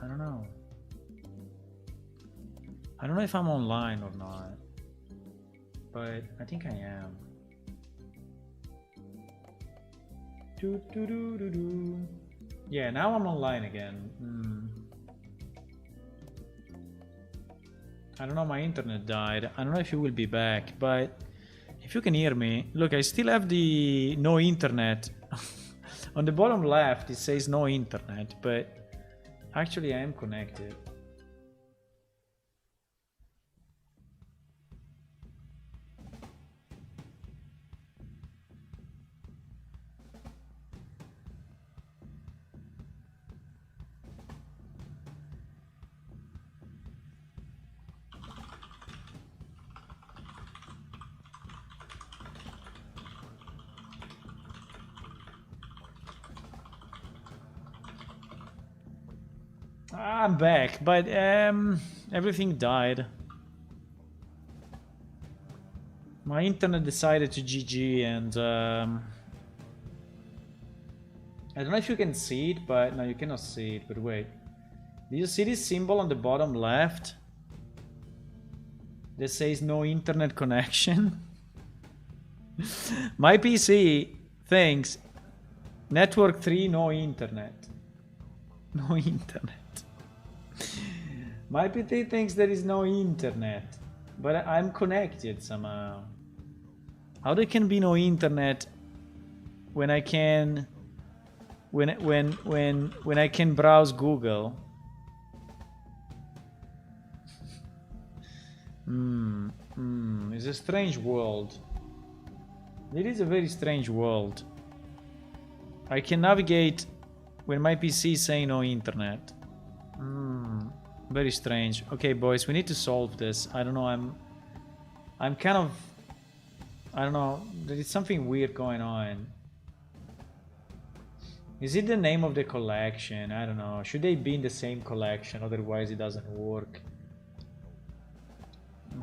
I don't know. I don't know if I'm online or not, but I think I am. Yeah, now I'm online again. I don't know, my internet died. I don't know if it will be back, but if you can hear me, look, I still have the no internet. On the bottom left, it says no internet, but actually I am connected. I'm back, but everything died. My internet decided to GG, and I don't know if you can see it, but no, you cannot see it. But wait, do you see this symbol on the bottom left that says no internet connection? My PC thinks network 3 no internet. No internet. My PC thinks there is no internet, but I'm connected somehow. How there can be no internet when I can when I can browse Google? It's a strange world. It is a very strange world. I can navigate when my PC is saying no internet. Very strange. Okay, boys, we need to solve this. I don't know. I'm kind of. I don't know. There is something weird going on. Is it the name of the collection? I don't know. Should they be in the same collection? Otherwise, it doesn't work.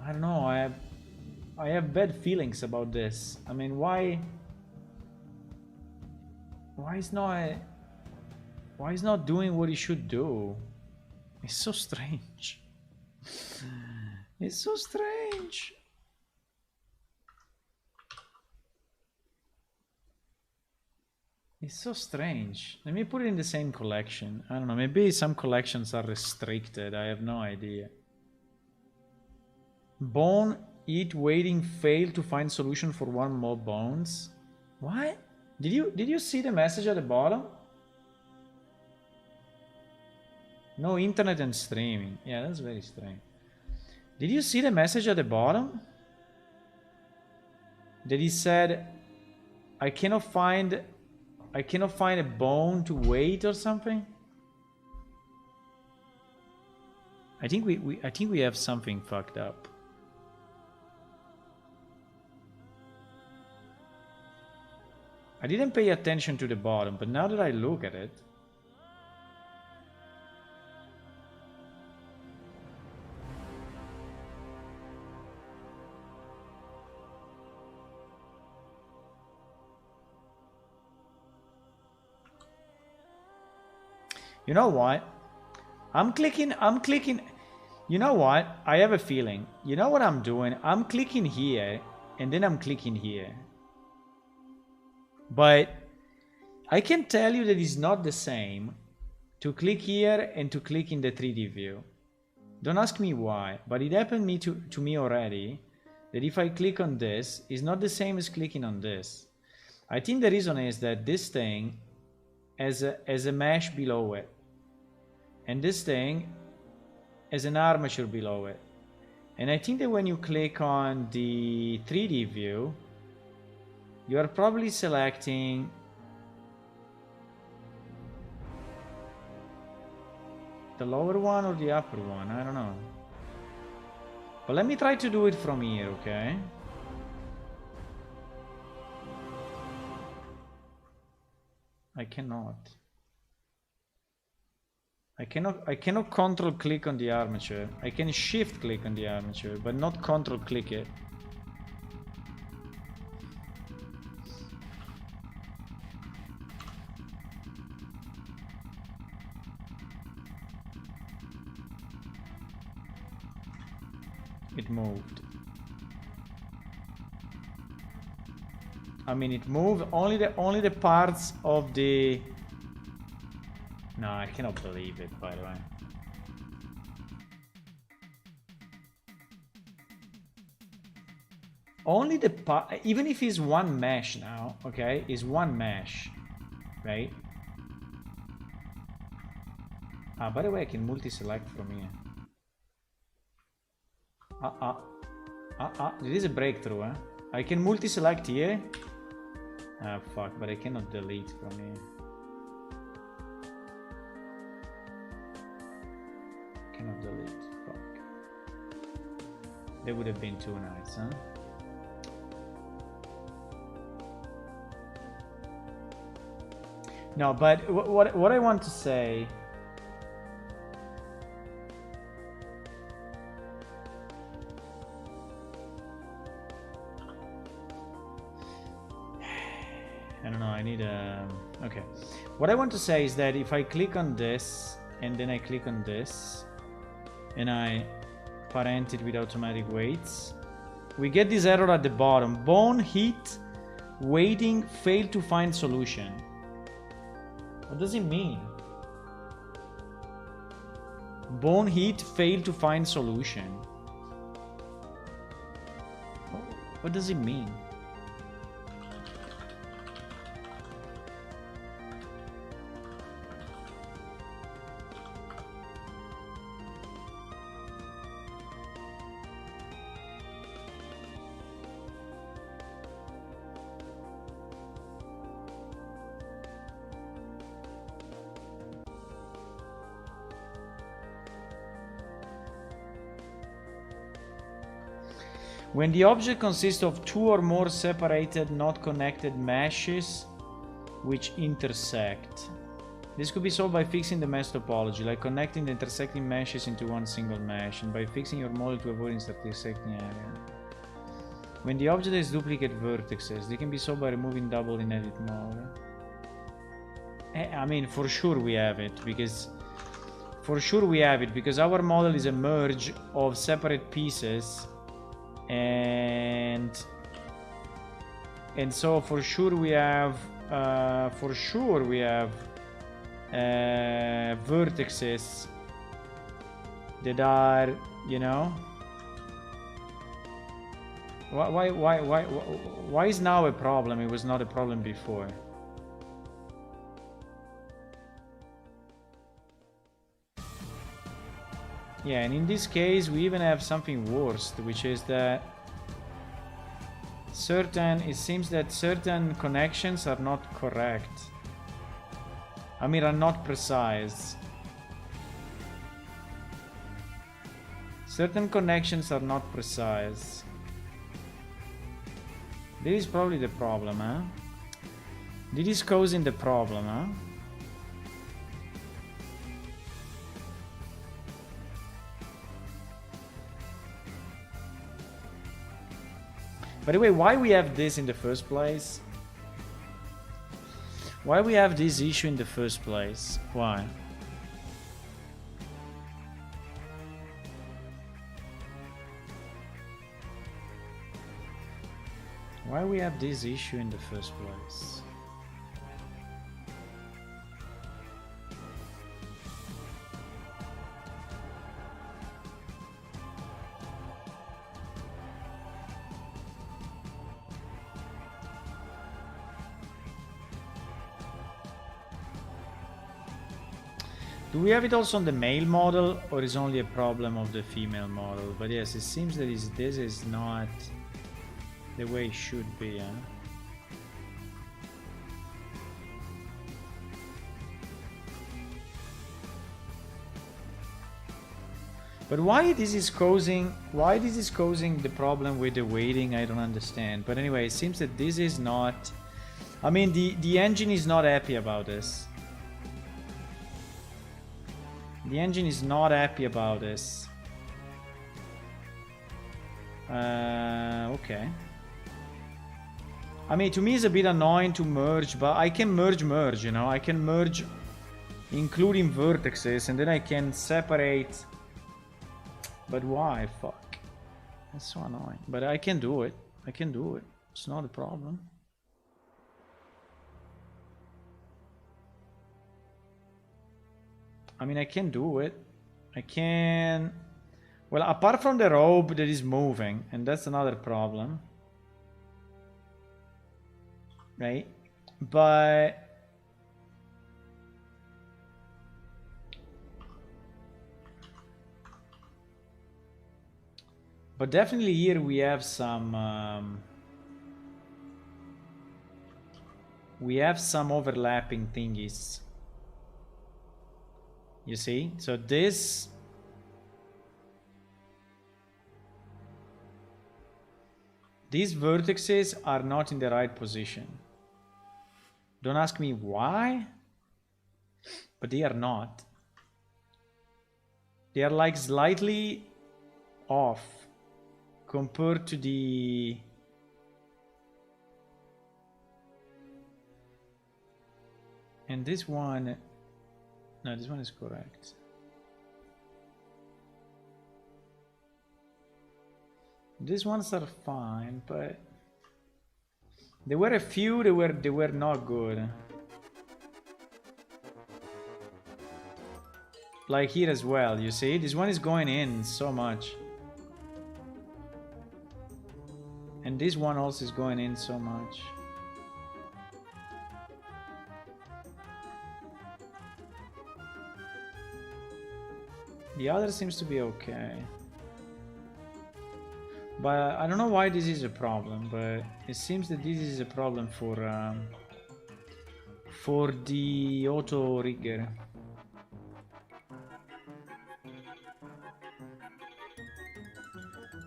I don't know. I have bad feelings about this. I mean, why is not doing what he should do? It's so strange. It's so strange. It's so strange. Let me put it in the same collection. I don't know. Maybe some collections are restricted. I have no idea. Bone, eat, waiting, fail to find solution for one more bones. What? Did you see the message at the bottom? No internet and streaming. Yeah, that's very strange. Did you see the message at the bottom? That he said, I cannot find a bone to wait or something? I think we have something fucked up. I didn't pay attention to the bottom, but now that I look at it, you know what? I'm clicking. You know what? I have a feeling. You know what I'm doing? I'm clicking here and then I'm clicking here. But I can tell you that it's not the same to click here and to click in the 3D view. Don't ask me why, but it happened to me already that if I click on this, it's not the same as clicking on this. I think the reason is that this thing has a mesh below it. And this thing has an armature below it. And I think that when you click on the 3D view, you are probably selecting the lower one or the upper one. I don't know. But let me try to do it from here, okay? I cannot. I cannot control click on the armature. I can shift click on the armature, but not control click it. It moved. I mean, it moved only the parts of the... No, I cannot believe it, by the way. Only the part, even if it's one mesh now, okay, is one mesh, right? Ah, by the way, I can multi-select from here. It is a breakthrough, eh? I can multi-select here. Ah, fuck, but I cannot delete from here. Cannot delete, fuck. That would have been too nice, huh? No, but what I want to say... I don't know, I need a... Okay. What I want to say is that if I click on this, and then I click on this, and I parent it with automatic weights, we get this error at the bottom. Bone heat, waiting, failed to find solution. What does it mean? Bone heat, failed to find solution. What does it mean? When the object consists of two or more separated, not connected meshes which intersect. This could be solved by fixing the mesh topology, like connecting the intersecting meshes into one single mesh, and by fixing your model to avoid intersecting area. When the object has duplicate vertices, they can be solved by removing double in edit mode. I mean, for sure we have it, because... For sure we have it, because our model is a merge of separate pieces. And so for sure we have vertices that are, you know, why is now a problem? It was not a problem before. Yeah, and in this case we even have something worse, which is that it seems that certain connections are not correct. I mean, are not precise. Certain connections are not precise. This is probably the problem, huh? This is causing the problem, huh? By the way, why we have this in the first place? Why we have this issue in the first place? Why? Why we have this issue in the first place? Do we have it also on the male model, or is only a problem of the female model? But yes, it seems that this is not the way it should be, huh? But why this is causing the problem with the weighting, I don't understand. But anyway, it seems that this is not... I mean, the engine is not happy about this. The engine is not happy about this. Okay. I mean, to me it's a bit annoying to merge, but I can merge, you know? I can merge including vertices, and then I can separate. But why? Fuck. It's so annoying, but I can do it. I can do it. It's not a problem. I mean, I can do it. I can... Well, apart from the robe that is moving, and that's another problem. Right? But... But definitely here we have some... we have some overlapping thingies. You see? So this... These vertices are not in the right position. Don't ask me why, but they are not. They are like slightly off compared to the... And this one... No, this one is correct. These ones are fine, but there were a few they were not good. Like here as well, you see? This one is going in so much. And this one also is going in so much. The other seems to be okay. But I don't know why this is a problem, but it seems that this is a problem for the auto rigger.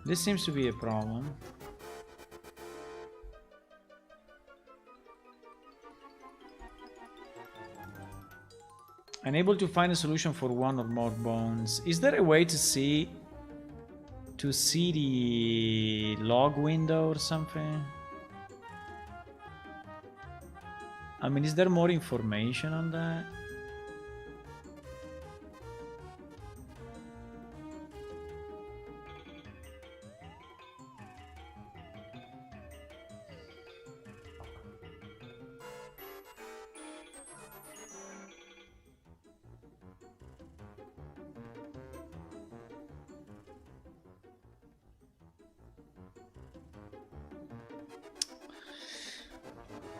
This seems to be a problem. Unable to find a solution for one or more bones. Is there a way to see the log window or something? I mean, is there more information on that?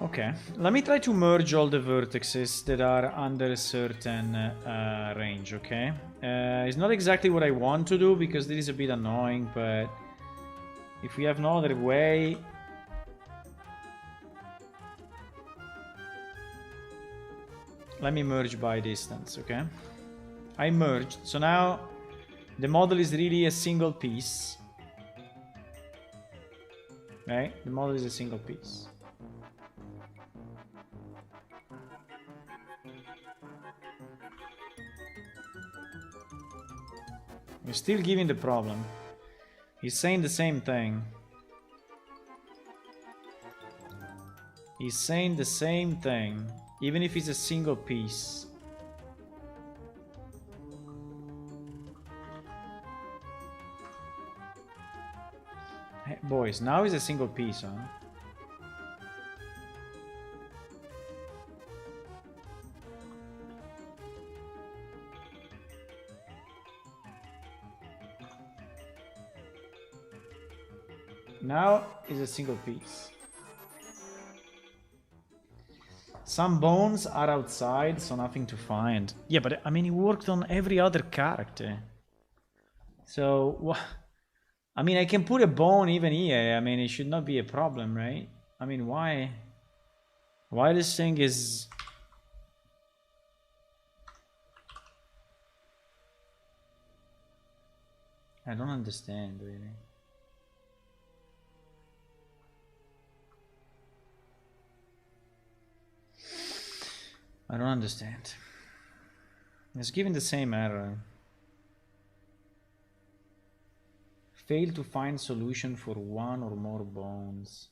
Okay, let me try to merge all the vertices that are under a certain range, okay? It's not exactly what I want to do because this is a bit annoying, but if we have no other way... Let me merge by distance, okay? I merged, so now the model is really a single piece. Right? The model is a single piece. We're still giving the problem. He's saying the same thing. He's saying the same thing, even if it's a single piece. Hey, boys, now it's a single piece, huh? Now is a single piece. Some bones are outside, so nothing to find. Yeah, but I mean, he worked on every other character. So, I mean, I can put a bone even here. I mean, it should not be a problem, right? I mean, why? Why this thing is... I don't understand, really. I don't understand. It's giving the same error. Fail to find solution for one or more bones.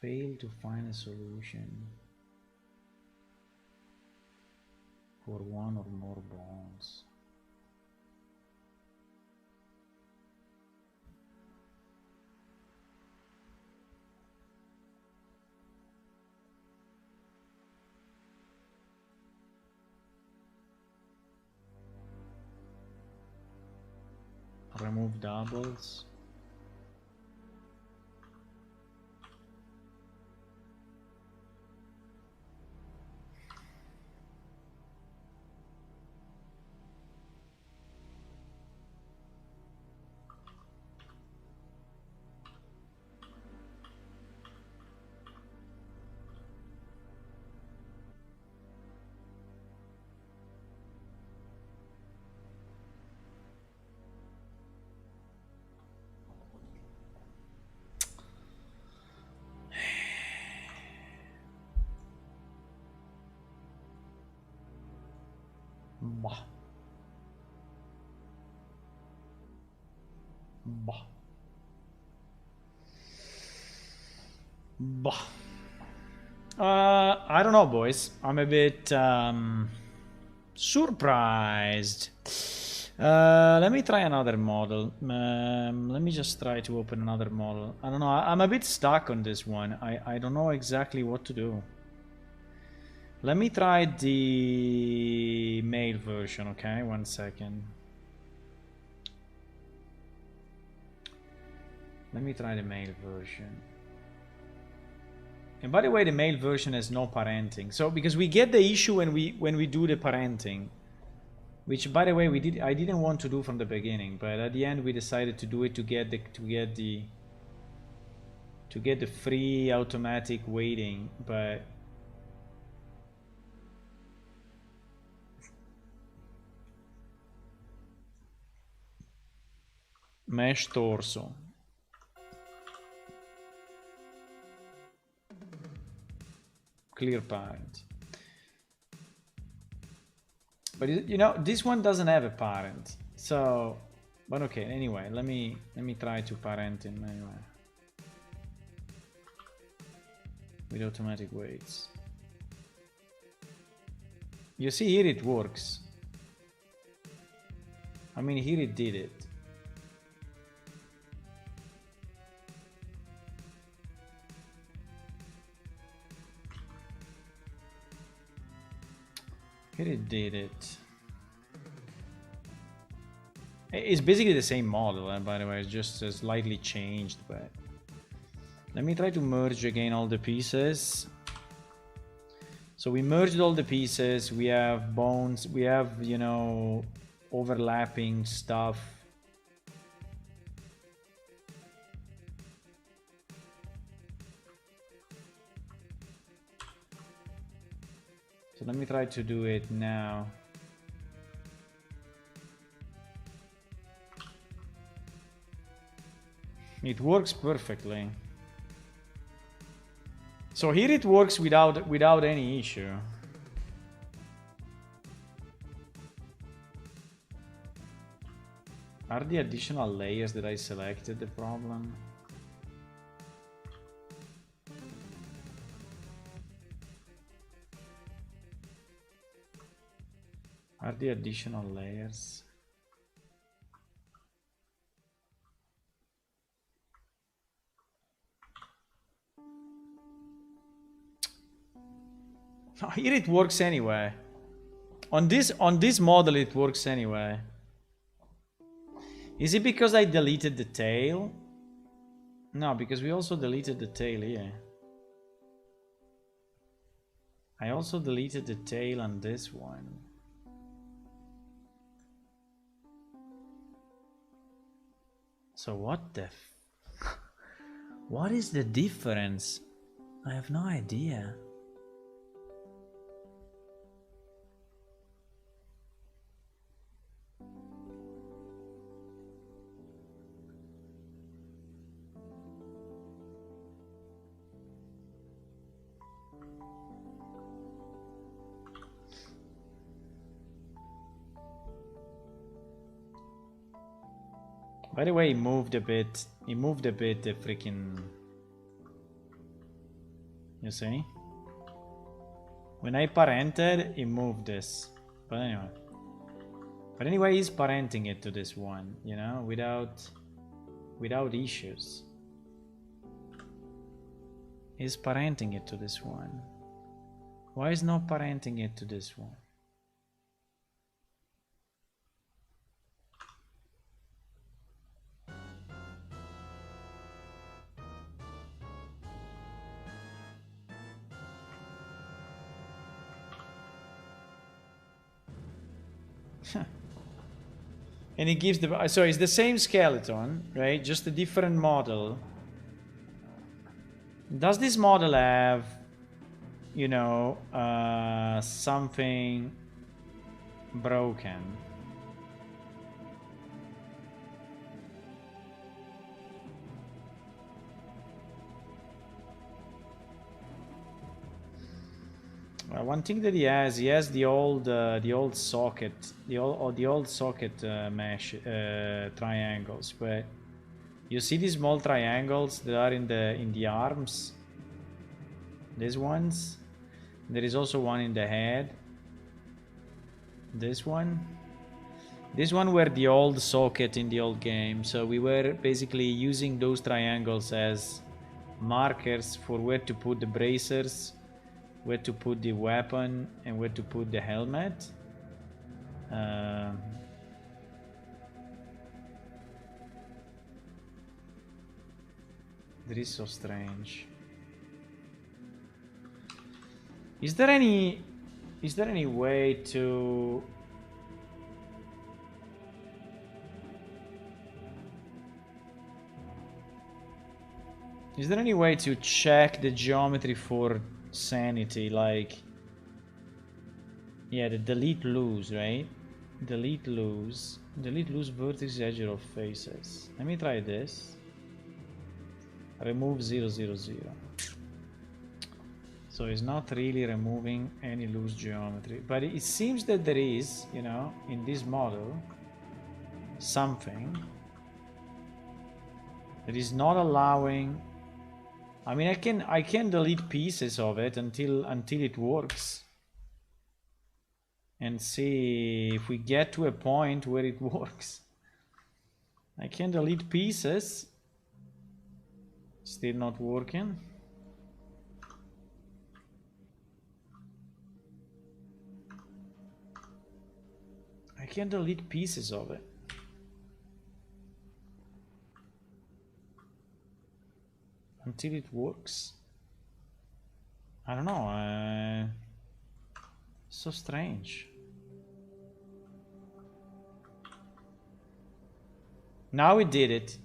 Fail to find a solution for one or more bones. remove doubles. Bah. Bah. Bah. I don't know, boys. I'm a bit surprised. Let me try another model. Let me just try to open another model. I don't know. I'm a bit stuck on this one. I don't know exactly what to do. Let me try the male version, okay? 1 second. Let me try the male version. And by the way, the male version has no parenting. So because we get the issue when we do the parenting, which by the way I didn't want to do from the beginning, but at the end we decided to do it to get the free automatic weighting, but mesh torso. Clear parent. But you know, this one doesn't have a parent. So, but okay, anyway, let me try to parent him anyway. With automatic weights. You see, here it works. I mean, here it did it. Here it did it. It's basically the same model, by the way, it's just slightly changed, but let me try to merge again all the pieces. So we merged all the pieces, we have bones, we have, you know, overlapping stuff. So let me try to do it now. It works perfectly. So here it works without any issue. Are the additional layers that I selected the problem? Are the additional layers? Here it works anyway. On this model it works anyway. Is it because I deleted the tail? No, because we also deleted the tail here. I also deleted the tail on this one. So what the what is the difference? I have no idea. By the way, he moved a bit the freaking... You see? When I parented, he moved this. But anyway, he's parenting it to this one, you know, without issues. He's parenting it to this one. Why is not parenting it to this one? And it gives the, so it's the same skeleton, right? Just a different model. Does this model have, you know, something broken? Well, one thing that he has the old socket, the old socket mesh triangles. But you see these small triangles that are in the arms. These ones. There is also one in the head. This one. This one were the old socket in the old game. So we were basically using those triangles as markers for where to put the bracers, where to put the weapon, and where to put the helmet. That is so strange. Is there any way to... Is there any way to check the geometry for sanity? Like, yeah, the delete loose, right? Delete loose vertex edge of faces. Let me try this. Remove 0, 0, 0. So it's not really removing any loose geometry, but it seems that there is, you know, in this model, something that is not allowing. I mean, I can delete pieces of it until it works, and see if we get to a point where it works. I can delete pieces. Still not working. I can delete pieces of it. Until it works. I don't know. So strange. Now we did it.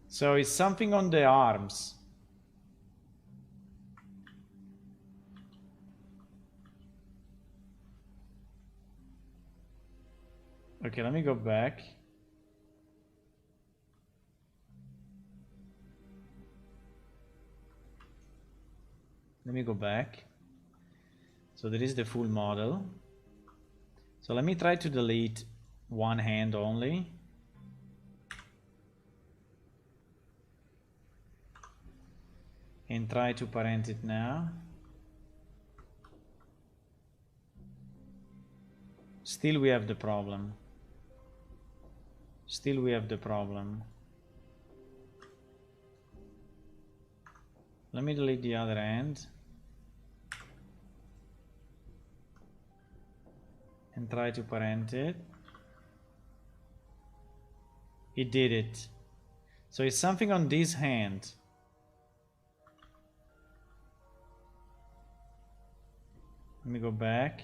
So it's something on the arms. Okay, let me go back. Let me go back. So there is the full model. So let me try to delete one hand only. And try to parent it now. Still we have the problem. Still we have the problem. Let me delete the other end. And try to parent it. It did it. So it's something on this hand. Let me go back.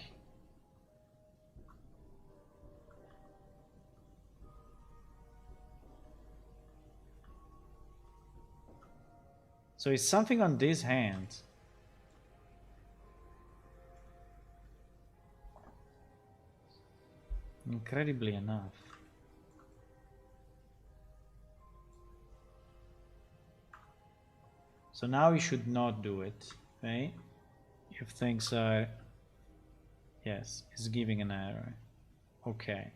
So it's something on this hand. Incredibly enough. So now we should not do it, right? If things are... Yes, it's giving an error. Okay.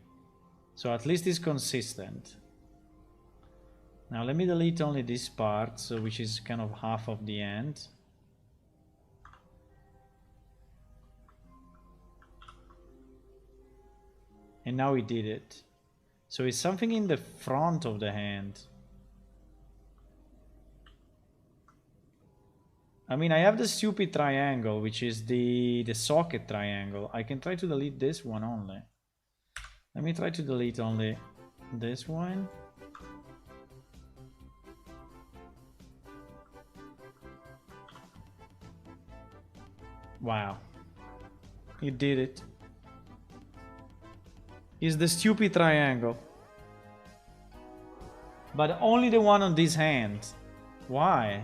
So at least it's consistent. Now let me delete only this part, so which is kind of half of the end. And now we did it. So it's something in the front of the hand. I mean, I have the stupid triangle, which is the socket triangle. I can try to delete this one only. Let me try to delete only this one. Wow. You did it. It's the stupid triangle. But only the one on this hand. Why?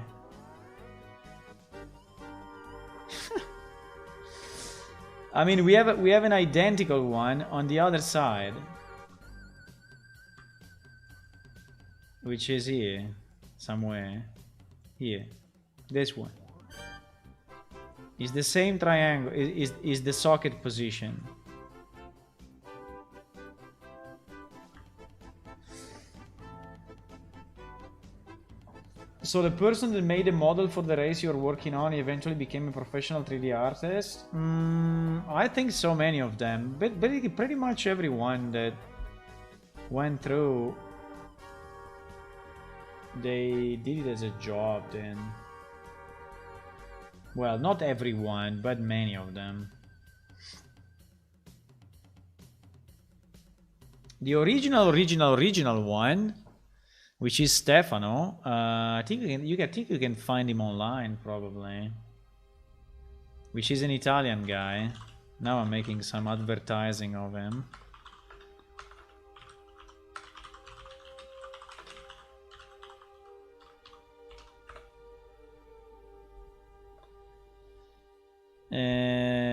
I mean, we have an identical one on the other side, which is here, somewhere here. This one is the same triangle. Is the socket position. So the person that made a model for the race you're working on eventually became a professional 3D artist? I think so many of them. But pretty much everyone that went through, they did it as a job then. Well, not everyone, but many of them. The original one, which is Stefano. I think you can find him online probably. Which is an Italian guy. Now I'm making some advertising of him.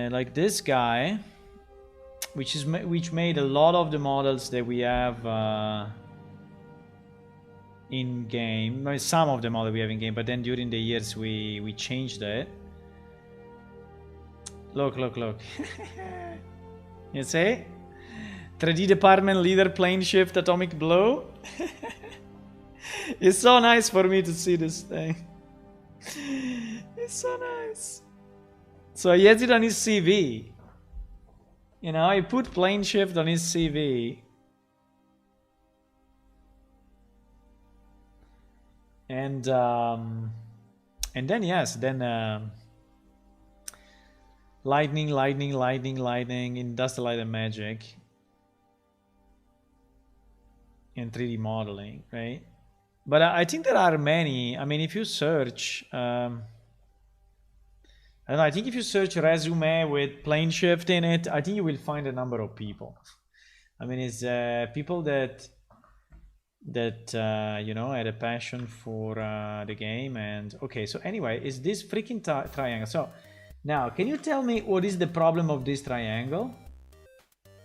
Like this guy, which made a lot of the models that we have in game. Some of the models we have in game, but then during the years we changed it. Look. You see? 3D department leader, plane shift, atomic blow. It's so nice for me to see this thing. It's so nice. So he has it on his CV. You know, he put plane shift on his CV. And then yes, then lightning, industrial light and magic, and 3D modeling, right? But I think there are many. I mean, if you search, I don't know, I think if you search resume with plane shift in it, I think you will find a number of people. I mean, it's people that you know, had a passion for the game. And okay, so anyway, is this freaking triangle. So now, can you tell me what is the problem of this triangle?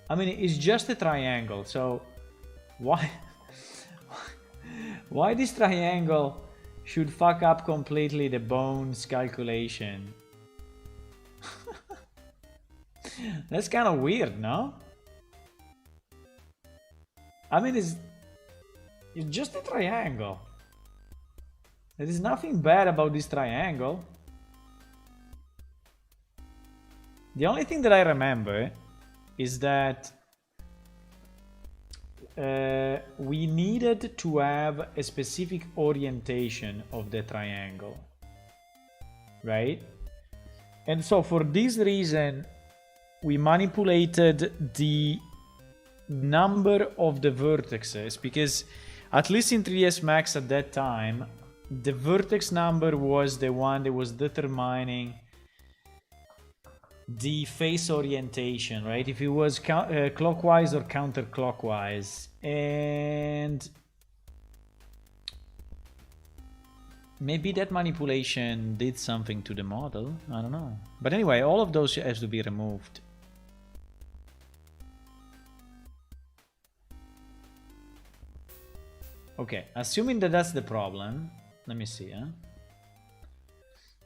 I mean, it's just a triangle, so why why this triangle should fuck up completely the bones calculation? That's kind of weird, no? I mean, it's just a triangle. There is nothing bad about this triangle. The only thing that I remember is that we needed to have a specific orientation of the triangle, right? And so for this reason, we manipulated the number of the vertices, because at least in 3ds Max at that time, the vertex number was the one that was determining the face orientation, right? If it was clockwise or counterclockwise. And maybe that manipulation did something to the model, I don't know. But anyway, all of those has to be removed. Okay, assuming that that's the problem, let me see, huh?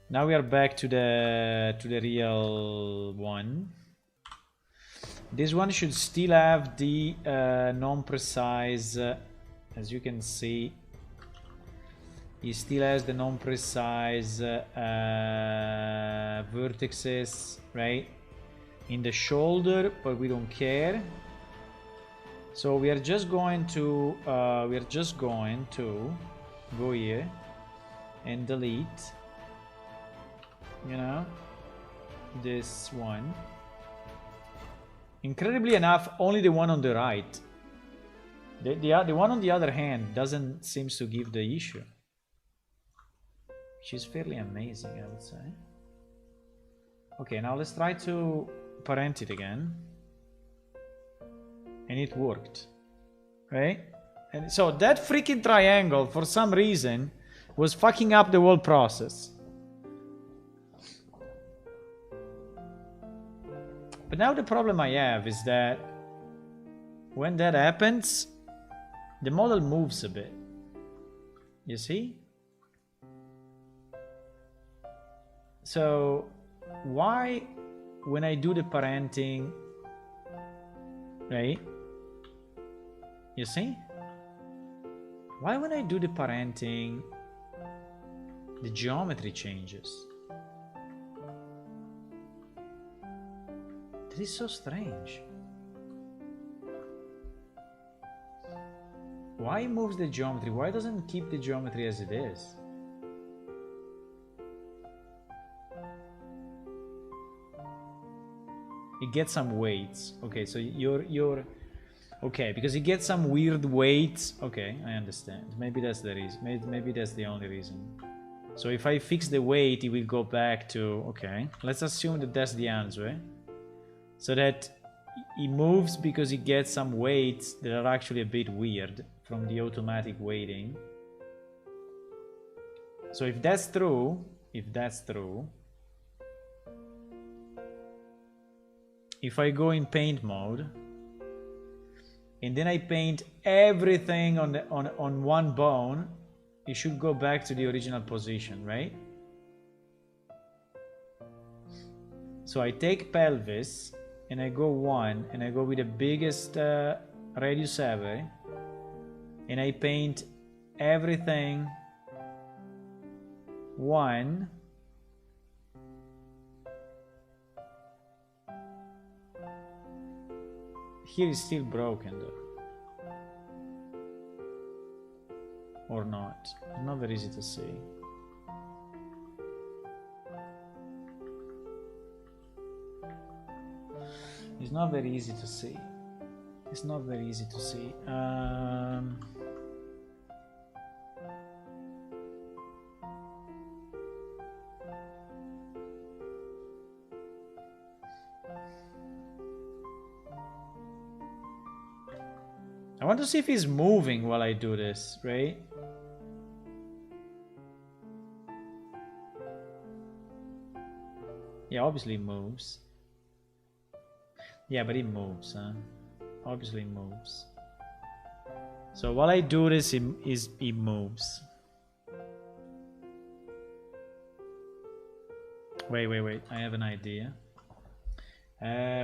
Now we are back to the real one. This one should still have the non-precise, as you can see. He still has the non-precise vertices, right, in the shoulder, but we don't care. So we are just going to go here and delete, you know, this one. Incredibly enough, only the one on the right. The one on the other hand doesn't seem to give the issue, which is fairly amazing, I would say. Okay, now let's try to parent it again. And it worked, right? And so that freaking triangle, for some reason, was fucking up the whole process. But now the problem I have is that when that happens, the model moves a bit. You see? So why, when I do the parenting, right? You see? Why when I do the parenting, the geometry changes? This is so strange. Why moves the geometry? Why doesn't it keep the geometry as it is? It gets some weights. Okay, so you're okay, because you get some weird weights. Okay, I understand. Maybe that's the reason. Maybe that's the only reason. So if I fix the weight, it will go back to... Okay, let's assume that that's the answer. So that it moves because it gets some weights that are actually a bit weird from the automatic weighting. So if that's true, if I go in paint mode, and then I paint everything on one bone, it should go back to the original position, right? So I take pelvis, and I go 1, and I go with the biggest radius ever, and I paint everything 1. Here is still broken though. Or not. It's not very easy to see. It's not very easy to see. It's not very easy to see. I want to see if he's moving while I do this, right? Yeah, obviously it moves. Yeah, but it moves, huh? Obviously it moves. So while I do this, it moves. Wait. I have an idea.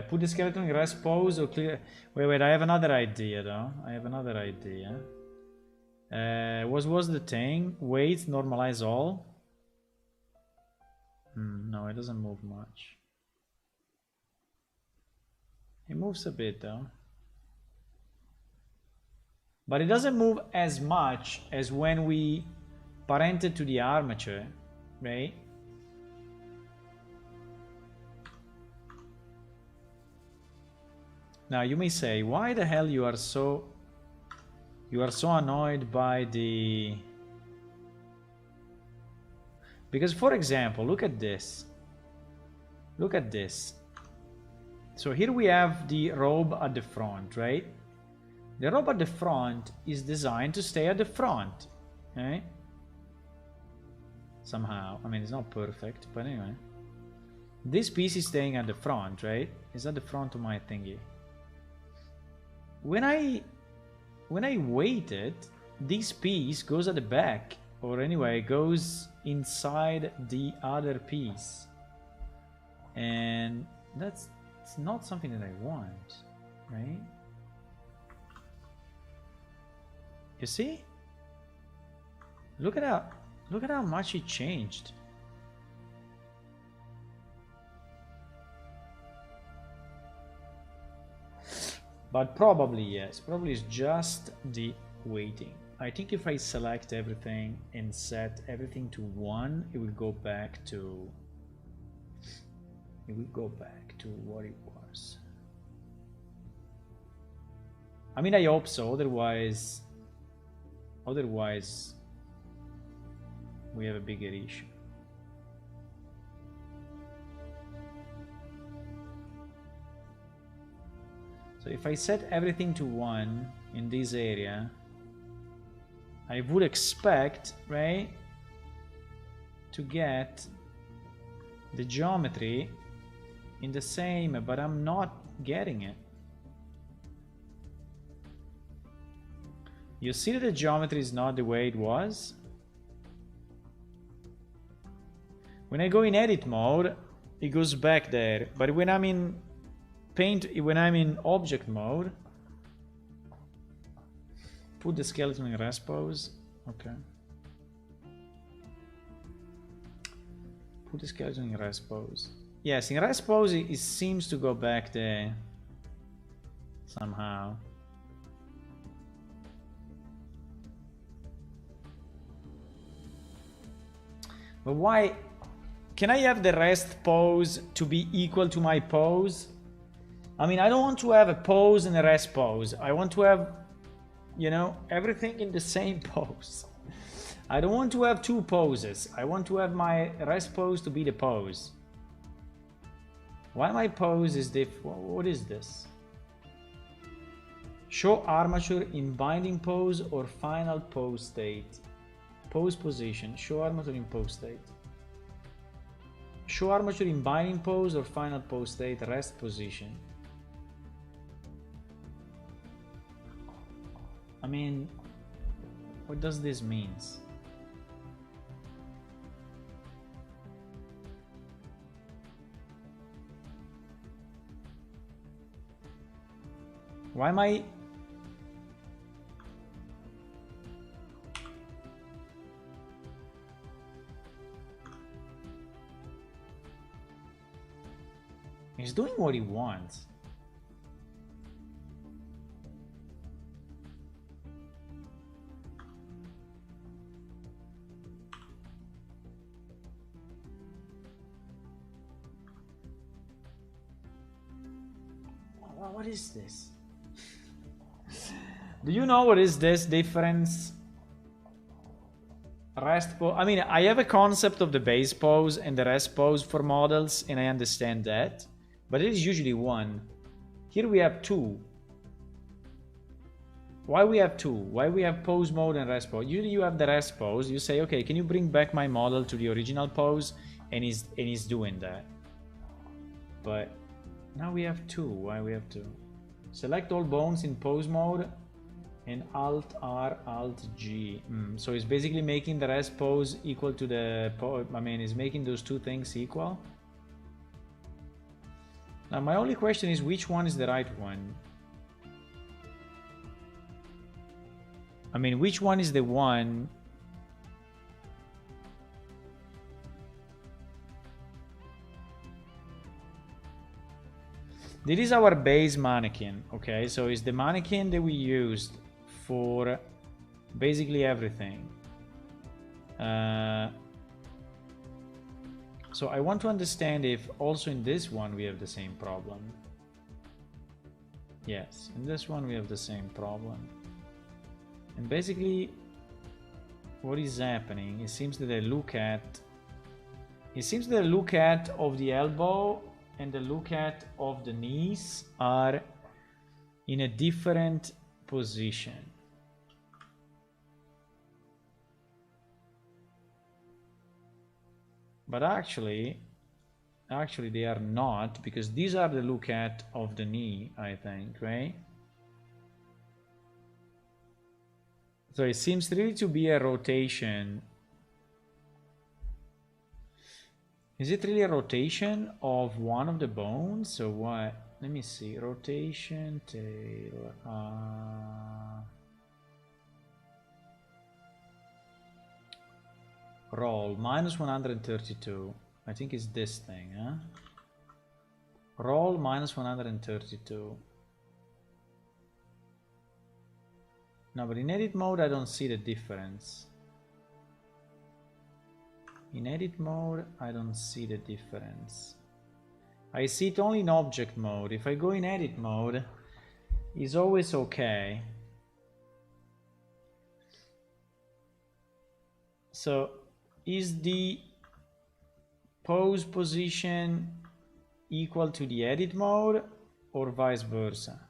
Put the skeleton in rest pose or clear... Wait, I have another idea though. What was the thing? Wait, normalize all? No, it doesn't move much. It moves a bit though. But it doesn't move as much as when we parented to the armature, right? Now you may say, why the hell you are so annoyed by the... Because for example, look at this. Look at this. So here we have the robe at the front, right? The robe at the front is designed to stay at the front, right? Somehow. I mean, it's not perfect, but anyway. This piece is staying at the front, right? It's at the front of my thingy. When I weight it, this piece goes at the back, or anyway, goes inside the other piece. And that's not something that I want, right? You see? Look at how much it changed. But probably yes, probably it's just the weighting. I think if I select everything and set everything to 1, it will go back to what it was. I mean, I hope so, otherwise we have a bigger issue. So if I set everything to 1 in this area, I would expect, right, to get the geometry in the same, but I'm not getting it. You see that the geometry is not the way it was? When I go in edit mode, it goes back there, but when I'm in paint, when I'm in object mode, put the skeleton in rest pose. Okay. Put the skeleton in rest pose. Yes, in rest pose it seems to go back there somehow. But why can I have the rest pose to be equal to my pose? I mean, I don't want to have a pose and a rest pose. I want to have, you know, everything in the same pose. I don't want to have 2 poses. I want to have my rest pose to be the pose. Why my pose is different? What is this? Show armature in binding pose or final pose state. Pose position. Show armature in pose state. Show armature in binding pose or final pose state. Rest position. I mean, what does this mean? Why am I... He's doing what he wants. What is this? Do you know what is this difference? Rest pose. I mean, I have a concept of the base pose and the rest pose for models, and I understand that. But it is usually 1. Here we have 2. Why we have 2? Why we have pose mode and rest pose? Usually you have the rest pose. You say, okay, can you bring back my model to the original pose? And he's doing that. But now we have 2. Why we have 2? Select all bones in pose mode and Alt R, Alt G. So it's basically making the rest pose equal to the pose. I mean, it's making those 2 things equal. Now my only question is, which one is the right one? I mean, which one is the one? This is our base mannequin, okay? So it's the mannequin that we used for basically everything. So I want to understand if also in this one we have the same problem. Yes, in this one we have the same problem. And basically what is happening, it seems that the look at of the elbow and the look at of the knees are in a different position. But actually they are not, because these are the look at of the knee, I think, right? So it seems really to be a rotation. Is it really a rotation of one of the bones or what? Let me see. Rotation, tail. Roll, minus 132. I think it's this thing, huh? Roll, minus 132. No, but in edit mode I don't see the difference. In edit mode I don't see the difference. I see it only in object mode. If I go in edit mode, it's always okay. So is the pose position equal to the edit mode or vice versa?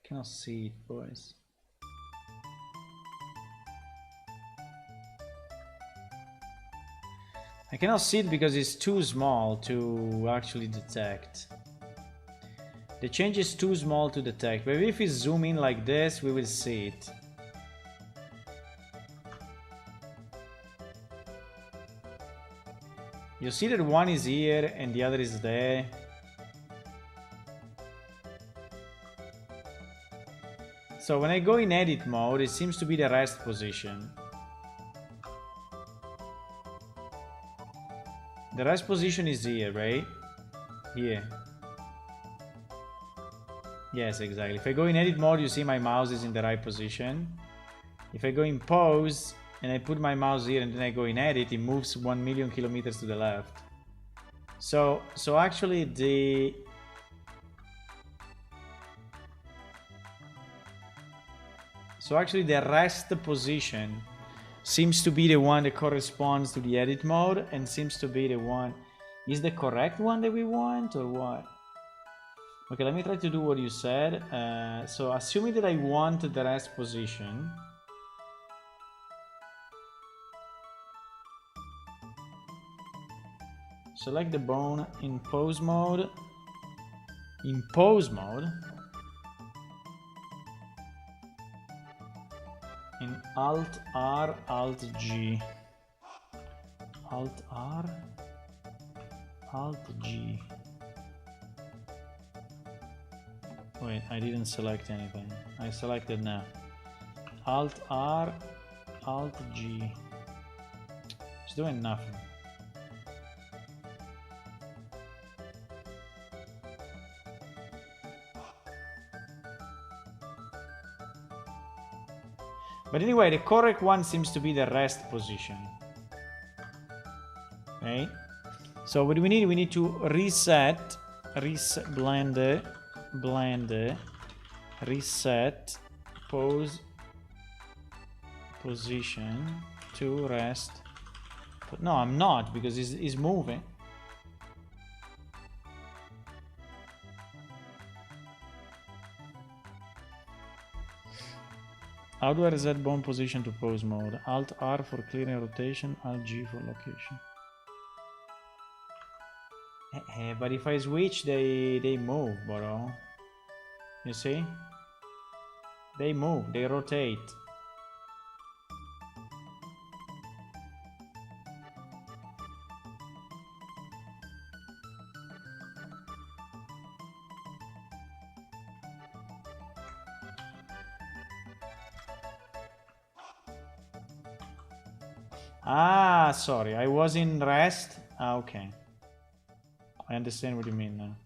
Cannot see it, boys. I cannot see it because it's too small to actually detect. The change is too small to detect. But if we zoom in like this, we will see it. You see that one is here and the other is there. So when I go in edit mode, it seems to be the rest position. The rest position is here, right? Here. Yes, exactly. If I go in edit mode, you see my mouse is in the right position. If I go in pose and I put my mouse here and then I go in edit, it moves 1 million kilometers to the left. So actually the rest position seems to be the one that corresponds to the edit mode and seems to be the one. Is the correct one that we want or what? Okay, let me try to do what you said. So assuming that I want the rest position. Select the bone in pose mode. In pose mode. In Alt R, Alt G. Alt R, Alt G. Wait, I didn't select anything. I selected now. Alt R, Alt G. It's doing nothing. But anyway, the correct one seems to be the rest position. Right? So what do we need? We need to reset blend, reset pose position to rest. But no, I'm not, because it's moving. How do I reset bone position to pose mode? Alt R for clearing rotation, Alt G for location. But if I switch, they move, bro. You see? They move, they rotate. Ah, sorry, I was in rest. Ah, okay. I understand what you mean now.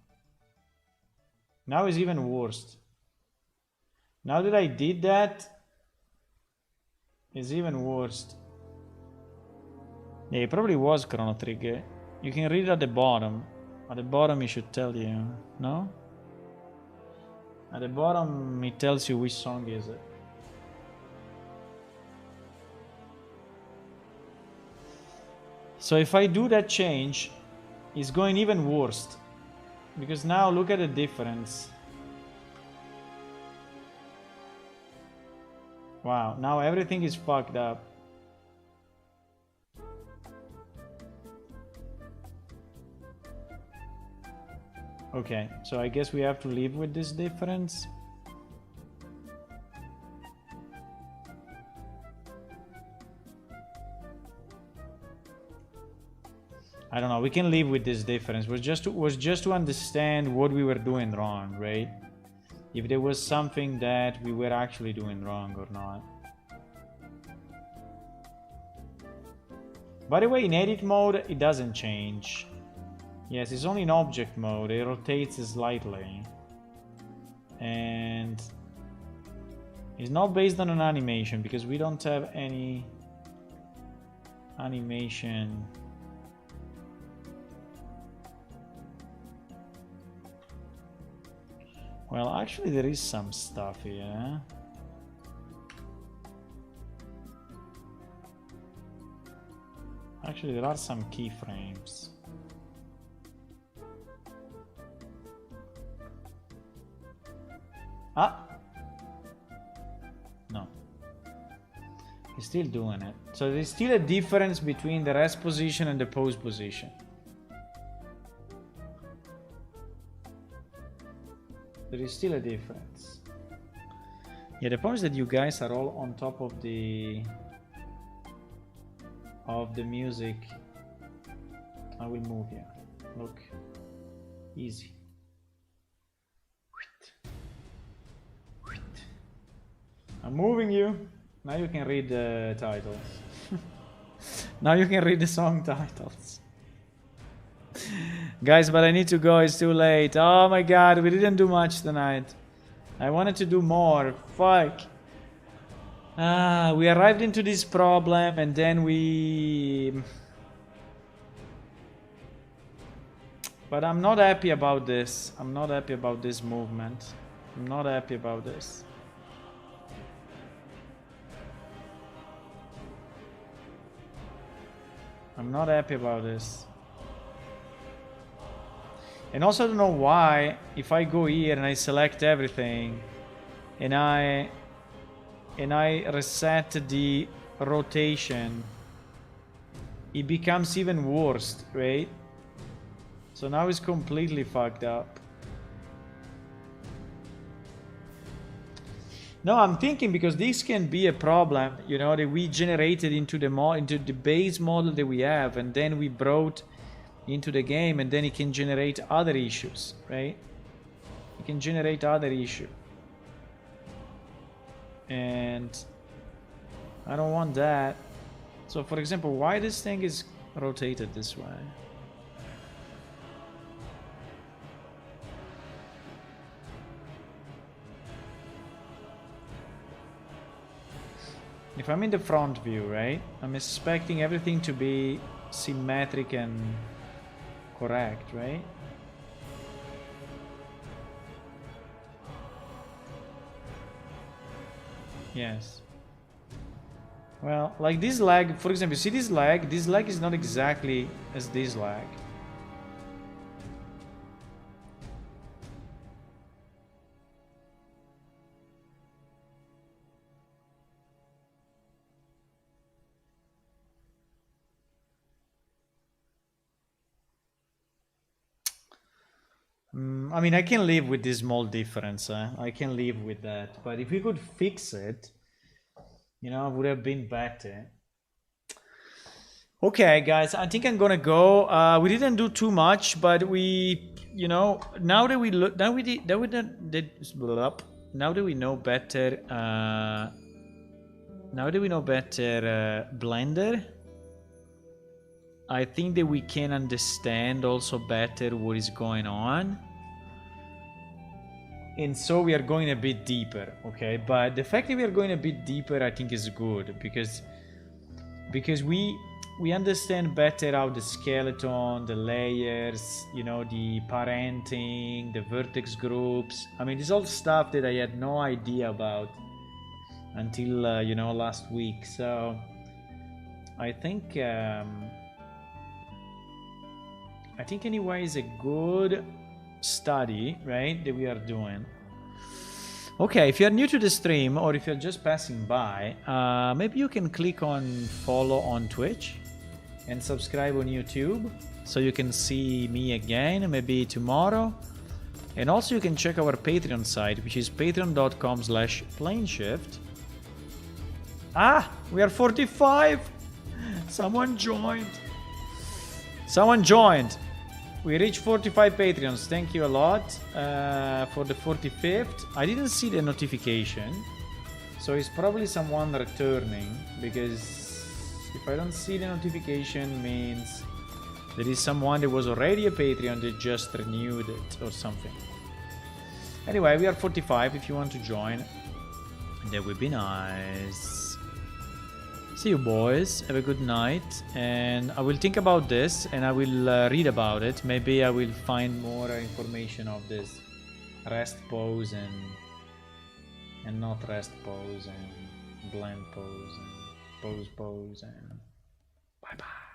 Now it's even worse. Now that I did that, it's even worse. Yeah, it probably was Chrono Trigger. You can read it at the bottom. At the bottom it should tell you, no? At the bottom it tells you which song is it. So if I do that change, it's going even worse. Because now look at the difference. Wow, now everything is fucked up. Okay, so I guess we have to live with this difference. I don't know, we can live with this difference. It was just to understand what we were doing wrong, right? If there was something that we were actually doing wrong or not. By the way, in edit mode, it doesn't change. Yes, it's only in object mode. It rotates slightly. And it's not based on an animation because we don't have any animation. Well, actually there is some stuff here. Actually there are some keyframes. Ah, He's still doing it. So there's still a difference between the rest position and the pose position. There is still a difference. Yeah, the point is that you guys are all on top of the music. I will move you. Look. Easy. I'm moving you. Now you can read the titles. Now you can read the song titles. Guys, but I need to go. It's too late. Oh my god, we didn't do much tonight. I wanted to do more. Fuck. We arrived into this problem and then we... But I'm not happy about this. I'm not happy about this movement. I'm not happy about this. I'm not happy about this. And also I don't know why, if I go here and I select everything and I reset the rotation, it becomes even worse, right? So now it's completely fucked up. No, I'm thinking because this can be a problem, you know, that we generated into the base model that we have, and then we brought into the game, and then it can generate other issues, right? It can generate other issues. And I don't want that. So for example, why this thing is rotated this way? If I'm in the front view, right? I'm expecting everything to be symmetric and correct, right? Yes. Well, like this lag, for example, see this lag? This lag is not exactly as this lag. I mean, I can live with this small difference. I can live with that. But if we could fix it, you know, it would have been better. Okay, guys, I think I'm gonna go. We didn't do too much, but we, you know, now that we look, now we know better. Now that we know better Blender, I think that we can understand also better what is going on. And so we are going a bit deeper, okay? But the fact that we are going a bit deeper, I think is good because we understand better how the skeleton, the layers, you know, the parenting, the vertex groups. I mean, this all stuff that I had no idea about until, you know, last week. So I think anyway is a good study, right, that we are doing. Okay, if you're new to the stream or if you're just passing by, maybe you can click on follow on Twitch and subscribe on YouTube so you can see me again maybe tomorrow. And also you can check our Patreon site, which is patreon.com/planeshift. Ah, we are 45. Someone joined. We reached 45 Patreons. Thank you a lot for the 45th. I didn't see the notification, so it's probably someone returning, because if I don't see the notification means there is someone that was already a Patreon that just renewed it or something. Anyway, we are 45. If you want to join, that would be nice. See you, boys. Have a good night. And I will think about this and I will read about it. Maybe I will find more information of this rest pose and not rest pose and blend pose and pose and bye bye.